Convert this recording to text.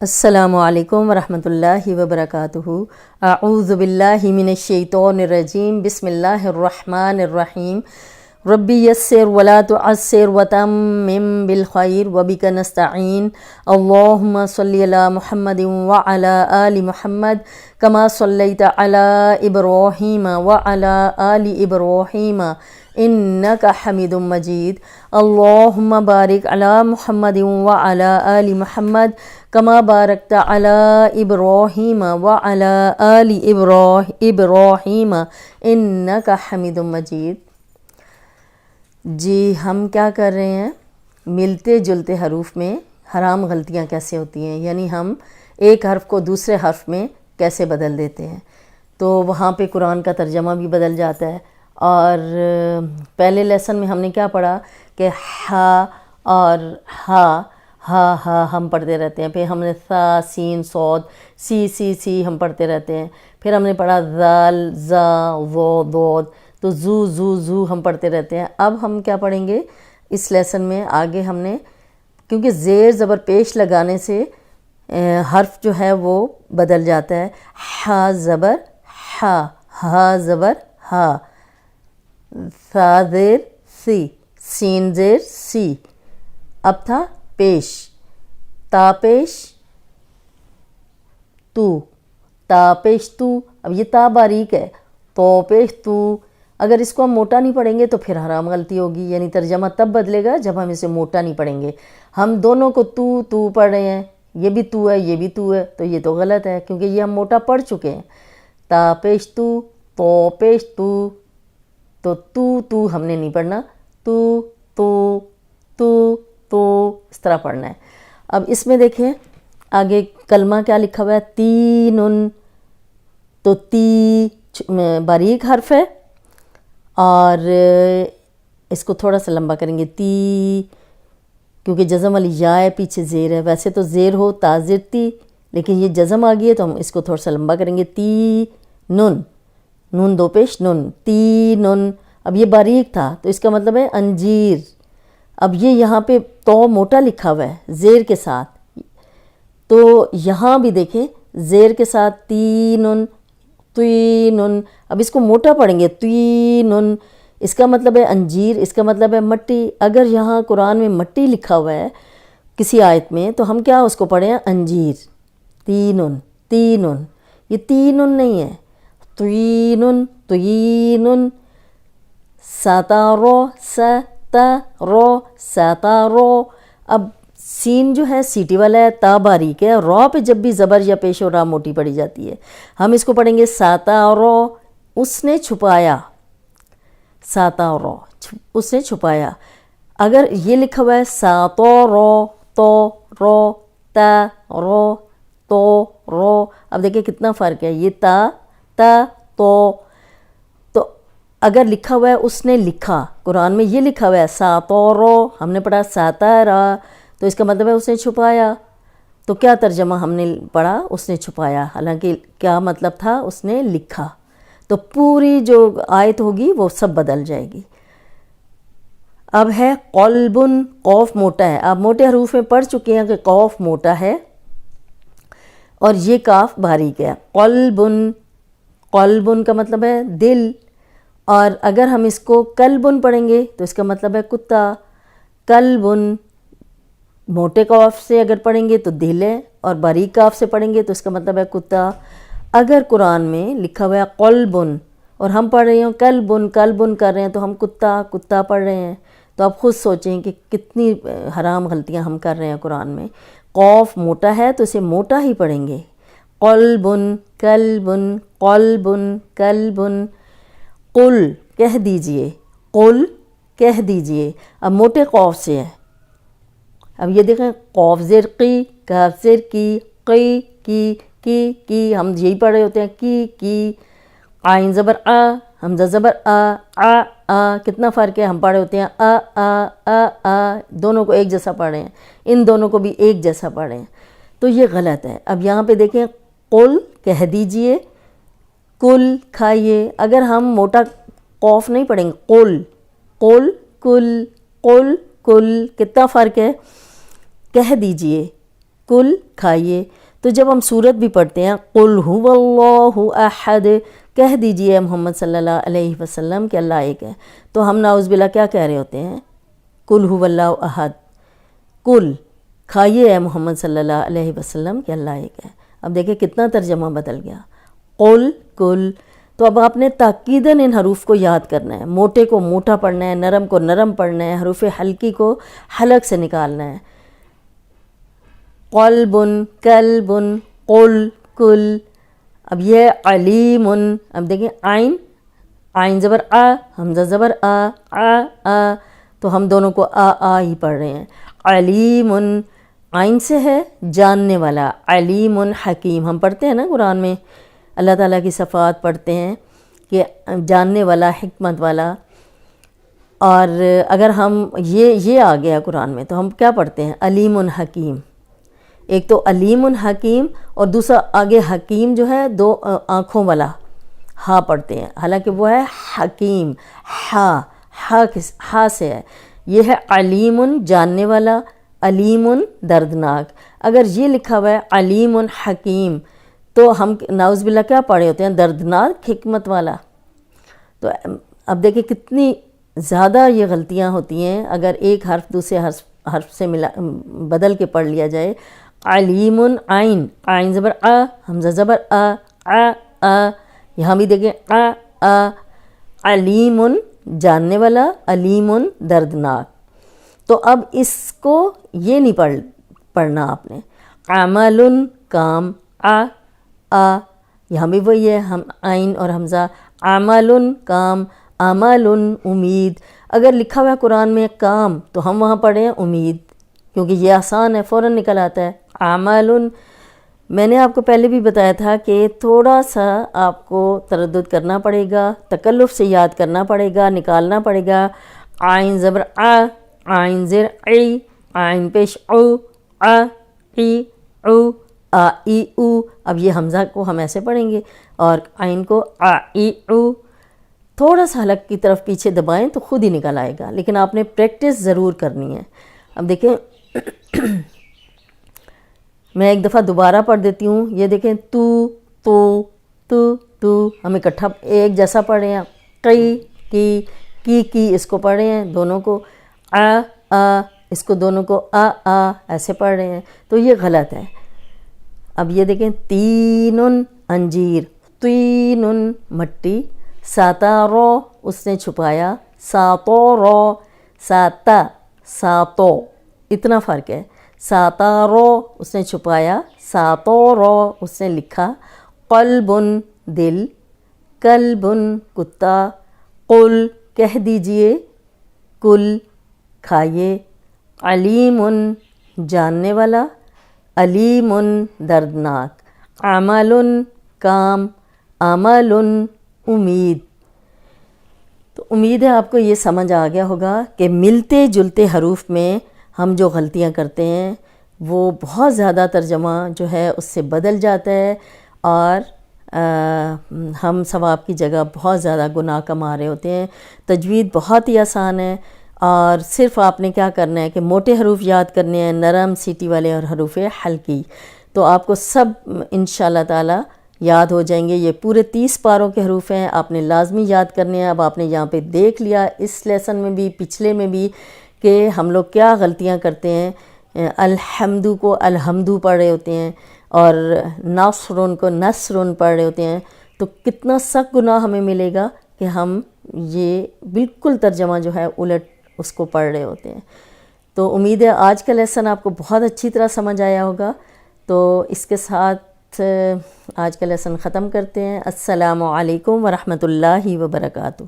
السلام علیکم ورحمۃ اللہ وبرکاتہ۔ اعوذ باللہ من الشیطان الرجیم، بسم اللہ الرحمن الرحیم۔ ربی یسر ولا تعسر وتمم بالخیر وبک نستعین۔ اللہم صلی علی محمد وعلی آل محمد کما صلیت علی ابراہیم وعلی آل ابراہیم انک حمید مجید۔ اللہم بارک علی محمد وعلی آل محمد کما بارکت علی ابراہیم وعلی آل ابراہیم انک حمید مجید۔ جی ہم کیا کر رہے ہیں، ملتے جلتے حروف میں حرام غلطیاں کیسے ہوتی ہیں، یعنی ہم ایک حرف کو دوسرے حرف میں کیسے بدل دیتے ہیں۔ تو وہاں پہ قرآن کا ترجمہ بھی بدل جاتا ہے۔ اور پہلے لیسن میں ہم نے کیا پڑھا کہ ہا اور ہا ہم پڑھتے رہتے ہیں، پھر ہم نے ثا سین صاد سی ہم پڑھتے رہتے ہیں، پھر ہم نے پڑھا ذال زا ظا ضاد، تو زو ہم پڑھتے رہتے ہیں۔ اب ہم کیا پڑھیں گے اس لیسن میں آگے، ہم نے کیونکہ زیر زبر پیش لگانے سے حرف جو ہے وہ بدل جاتا ہے۔ ہا زبر ہا زبر ہا، ثا زیر سی، سین زیر سی، اب تھا پیش، تا پیش تو، تا پیش تو، اب یہ تا باریک ہے، تو پیش تو، اگر اس کو ہم موٹا نہیں پڑھیں گے تو پھر حرام غلطی ہوگی، یعنی ترجمہ تب بدلے گا جب ہم اسے موٹا نہیں پڑھیں گے۔ ہم دونوں کو تو پڑھ رہے ہیں، یہ بھی تو ہے یہ بھی تو ہے، تو یہ تو غلط ہے کیونکہ یہ ہم موٹا پڑھ چکے ہیں۔ تا پیش تو پیش تو ہم نے نہیں پڑھنا، تو اس طرح پڑھنا ہے۔ اب اس میں دیکھیں آگے کلمہ کیا لکھا ہوا ہے، تینن، تو تی باریک حرف ہے اور اس کو تھوڑا سا لمبا کریں گے، تی، کیونکہ جزم والی یا ہے، پیچھے زیر ہے، ویسے تو زیر ہو تا زیر تی، لیکن یہ جزم آ گئی ہے تو ہم اس کو تھوڑا سا لمبا کریں گے، تی نن، نون دو پیش نن، تی نن۔ اب یہ باریک تھا تو اس کا مطلب ہے انجیر۔ اب یہ یہاں پہ تو موٹا لکھا ہوا ہے زیر کے ساتھ، تو یہاں بھی دیکھیں زیر کے ساتھ تینن، تینن، اب اس کو موٹا پڑھیں گے، تینن، اس کا مطلب ہے انجیر، اس کا مطلب ہے مٹی۔ اگر یہاں قرآن میں مٹی لکھا ہوا ہے کسی آیت میں تو ہم کیا اس کو پڑھیں ہیں، انجیر، تینن، یہ تینن نہیں ہے، تینن، ستارو ستارو۔ اب سین جو ہے سیٹی والا ہے، تا باریک ہے، رو پہ جب بھی زبر یا پیش و را موٹی پڑی جاتی ہے، ہم اس کو پڑھیں گے ستارو، اس نے چھپایا، ستارو، اس نے چھپایا۔ اگر یہ لکھا ہوا ہے ساتورو، تو رو تا رو تو رو، اب دیکھیں کتنا فرق ہے، یہ تا تو اگر لکھا ہوا ہے اس نے لکھا، قرآن میں یہ لکھا ہوا ہے ساتورو، ہم نے پڑھا ساتارا، تو اس کا مطلب ہے اس نے چھپایا۔ تو کیا ترجمہ ہم نے پڑھا، اس نے چھپایا، حالانکہ کیا مطلب تھا، اس نے لکھا۔ تو پوری جو آیت ہوگی وہ سب بدل جائے گی۔ اب ہے قلبن، قوف موٹا ہے، آپ موٹے حروف میں پڑھ چکے ہیں کہ قوف موٹا ہے اور یہ کاف باریک ہے۔ قلبن کا مطلب ہے دل، اور اگر ہم اس کو کلبن پڑھیں گے تو اس کا مطلب ہے کتا۔ کلبن موٹے قاف سے اگر پڑھیں گے تو دل ہے، اور باریک قاف سے پڑھیں گے تو اس کا مطلب ہے کتا۔ اگر قرآن میں لکھا ہوا ہے قلبن اور ہم پڑھ رہے ہیں کلبن کر رہے ہیں تو ہم کتا پڑھ رہے ہیں، تو آپ خود سوچیں کہ کتنی حرام غلطیاں ہم کر رہے ہیں قرآن میں۔ قوف موٹا ہے تو اسے موٹا ہی پڑھیں گے، قلبن کلبن۔ قل کہہ دیجئے، اب موٹے قوف سے ہے۔ اب یہ دیکھیں قوف زیر قی، کاف زیر کی، کی ہم یہی پڑھ رہے ہوتے ہیں، کی، عین زبر آ، حمزہ زبر آ، کتنا فرق ہے، ہم پڑھ رہے ہوتے ہیں آ، دونوں کو ایک جیسا پڑھ رہے ہیں، ان دونوں کو بھی ایک جیسا پڑھ رہے ہیں، تو یہ غلط ہے۔ اب یہاں پہ دیکھیں قل کہہ دیجئے، کل کھائیے، اگر ہم موٹا قوف نہیں پڑھیں گے، قل کل، کتنا فرق ہے، کہہ دیجئے، کل کھائیے. تو جب ہم سورت بھی پڑھتے ہیں قل هو اللہ احد، کہہ دیجئے محمد صلی اللہ علیہ وسلم کہ اللہ ایک ہے، تو ہم نعوذ باللہ کیا کہہ رہے ہوتے ہیں؟ قل هو اللہ احد. کل کھائیے اے محمد صلی اللہ علیہ وسلم کہ اللہ ایک ہے. اب دیکھیں کتنا ترجمہ بدل گیا. قل کل. تو اب آپ نے تاکیداً ان حروف کو یاد کرنا ہے، موٹے کو موٹا پڑھنا ہے، نرم کو نرم پڑھنا ہے، حروف حلقی کو حلق سے نکالنا ہے. قلب کلب قل کل. اب یہ علیم. اب دیکھیں عین زبر آ، حمزہ زبر آ، تو ہم دونوں کو آ ہی پڑھ رہے ہیں. علیم عین سے ہے جاننے والا، علیم حکیم. ہم پڑھتے ہیں نا قرآن میں اللہ تعالیٰ کی صفات پڑھتے ہیں کہ جاننے والا، حکمت والا. اور اگر ہم یہ آ گیا قرآن میں تو ہم کیا پڑھتے ہیں؟ علیم حکیم. ایک تو علیم حکیم اور دوسرا آگے حکیم جو ہے دو آنکھوں والا ہا پڑھتے ہیں، حالانکہ وہ ہے حکیم. ہا سے ہے. یہ ہے علیم جاننے والا، علیم دردناک. اگر یہ لکھا ہوا ہے علیم حکیم تو ہم نعوذ باللہ کیا پڑھے ہوتے ہیں؟ دردناک حکمت والا. تو اب دیکھیں کتنی زیادہ یہ غلطیاں ہوتی ہیں اگر ایک حرف دوسرے حرف سے بدل کے پڑھ لیا جائے. علیم عین زبر آ، حمزہ زبر آ. یہاں بھی دیکھیں آ. علیم جاننے والا، علیم دردناک. تو اب اس کو یہ نہیں پڑھنا آپ نے. عمل کام آ. یہاں بھی وہی ہے، ہم عین اور حمزہ. عمل کام، عمل امید. اگر لکھا ہوا ہے قرآن میں کام تو ہم وہاں پڑھیں امید، کیونکہ یہ آسان ہے، فوراً نکل آتا ہے. عمل. میں نے آپ کو پہلے بھی بتایا تھا کہ تھوڑا سا آپ کو تردد کرنا پڑے گا، تکلف سے یاد کرنا پڑے گا، نکالنا پڑے گا. عین زبر آ، عین زیر ای، عین پیش او، ای او، ای او. اب یہ حمزہ کو ہم ایسے پڑھیں گے اور عین کو ای او. تھوڑا سا حلق کی طرف پیچھے دبائیں تو خود ہی نکل آئے گا، لیکن آپ نے پریکٹس ضرور کرنی ہے. اب دیکھیں میں ایک دفعہ دوبارہ پڑھ دیتی ہوں. یہ دیکھیں تو ہم اکٹھا ایک جیسا پڑھ رہے ہیں. کی اس کو پڑھ رہے ہیں دونوں کو. اس کو دونوں کو ایسے پڑھ رہے ہیں، تو یہ غلط ہے. اب یہ دیکھیں تین انجیر، تین مٹی. ساتارو اس نے چھپایا، ساتورو، ساتو اتنا فرق ہے. ساتارو اس نے چھپایا، ساتورو اس نے لکھا. قلب دل، کلب کتا. قل کہہ دیجئے، کل کھائیے. علیم جاننے والا، علیم دردناک. عمل کام، عمل امید. تو امید ہے آپ کو یہ سمجھ آ گیا ہوگا کہ ملتے جلتے حروف میں ہم جو غلطیاں کرتے ہیں وہ بہت زیادہ ترجمہ جو ہے اس سے بدل جاتا ہے اور ہم ثواب کی جگہ بہت زیادہ گناہ کما رہے ہوتے ہیں. تجوید بہت ہی آسان ہے اور صرف آپ نے کیا کرنا ہے کہ موٹے حروف یاد کرنے ہیں، نرم سیٹی والے اور حروف حلقی. تو آپ کو سب انشاءاللہ تعالی یاد ہو جائیں گے. یہ پورے 30 پاروں کے حروف ہیں، آپ نے لازمی یاد کرنے ہیں. اب آپ نے یہاں پہ دیکھ لیا اس لیسن میں بھی پچھلے میں بھی کہ ہم لوگ کیا غلطیاں کرتے ہیں. الحمدو کو الحمدو پڑھ رہے ہوتے ہیں اور نصرن کو نصرن پڑھ رہے ہوتے ہیں. تو کتنا سخت گناہ ہمیں ملے گا کہ ہم یہ بالکل ترجمہ جو ہے الٹ اس کو پڑھ رہے ہوتے ہیں. تو امید ہے آج کا لیسن آپ کو بہت اچھی طرح سمجھ آیا ہوگا. تو اس کے ساتھ آج کا لیسن ختم کرتے ہیں. السلام علیکم ورحمۃ اللہ وبرکاتہ.